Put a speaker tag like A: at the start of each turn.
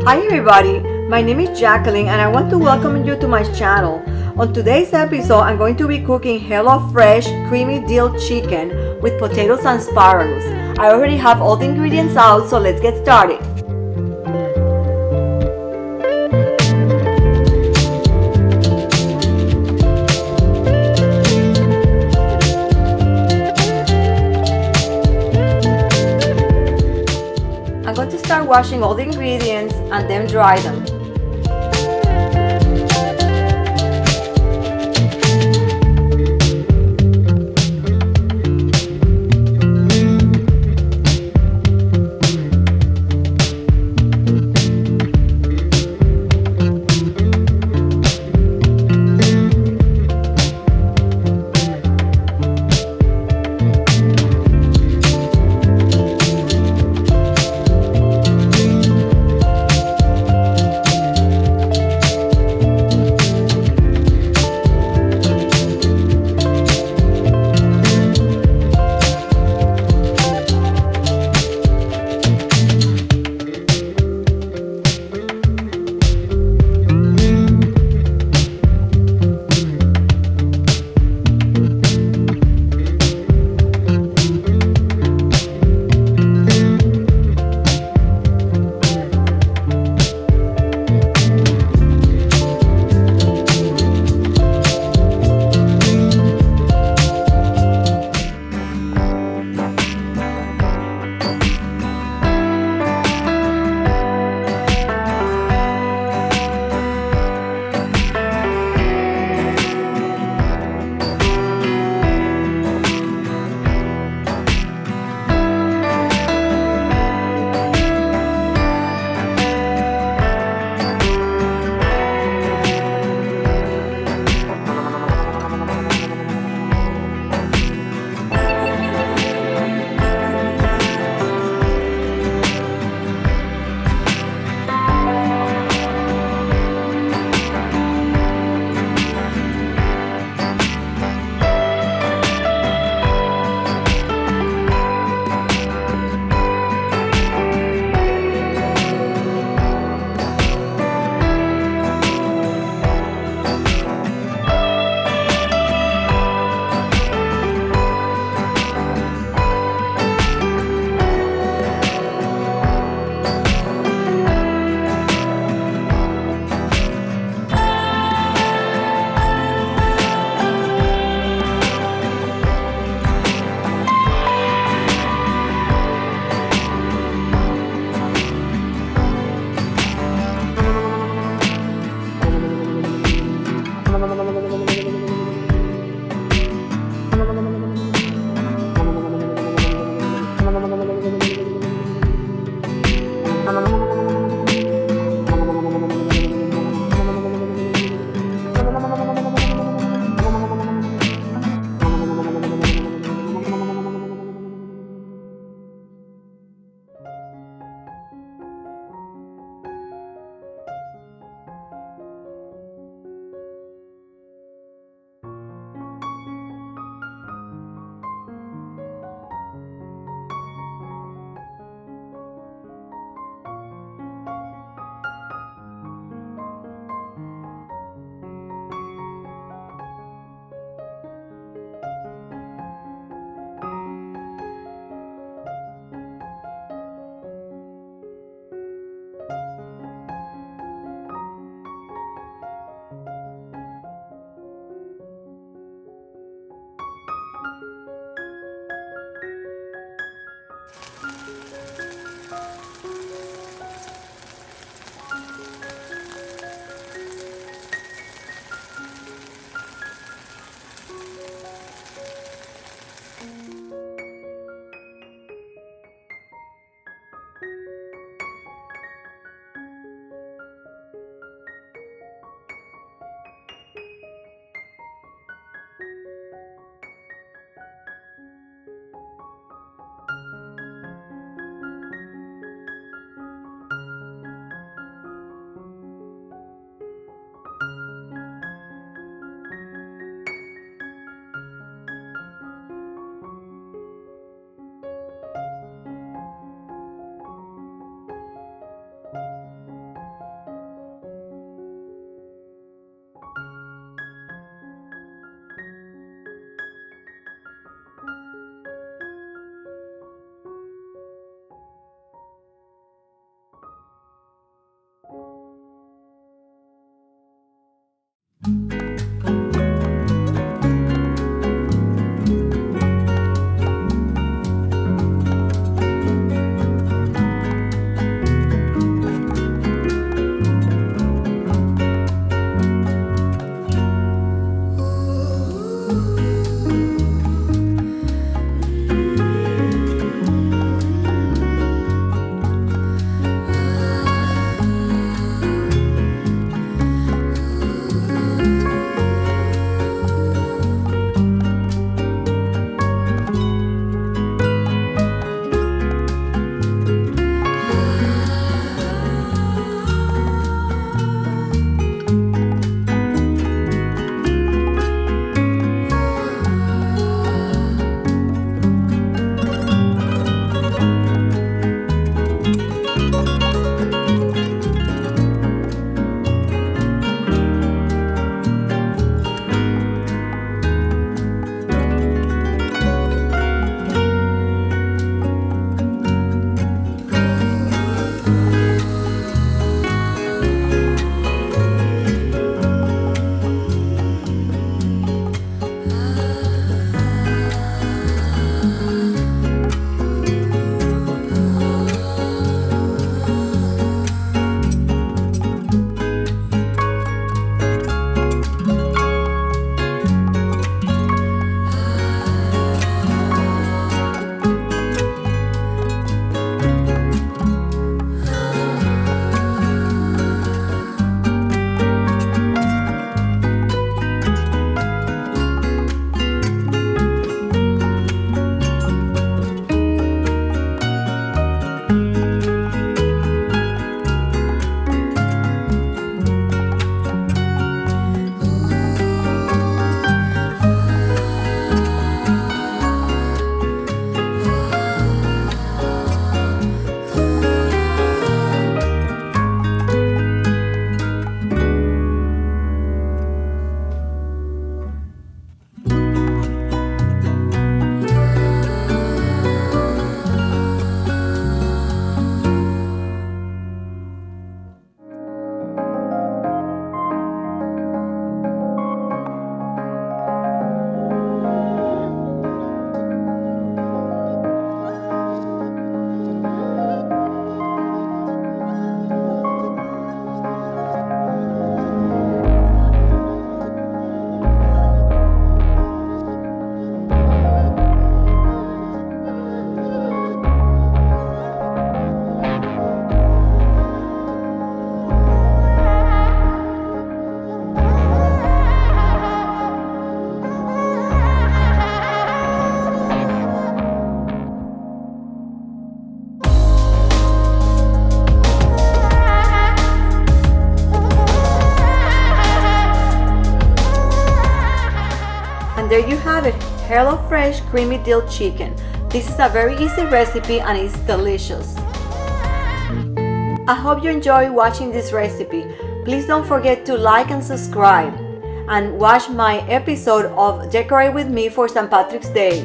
A: Hi everybody, my name is Jacqueline and I want to welcome you to my channel. On today's episode, I'm going to be cooking Hello Fresh creamy dill chicken with potatoes and asparagus. I already have all the ingredients out, so let's get started. I'm going to start washing all the ingredients and then dry them. HelloFresh creamy dill chicken. This is a very easy recipe and it's delicious. I hope you enjoy watching this recipe. Please don't forget to like and subscribe and watch my episode of Decorate with Me for St. Patrick's Day.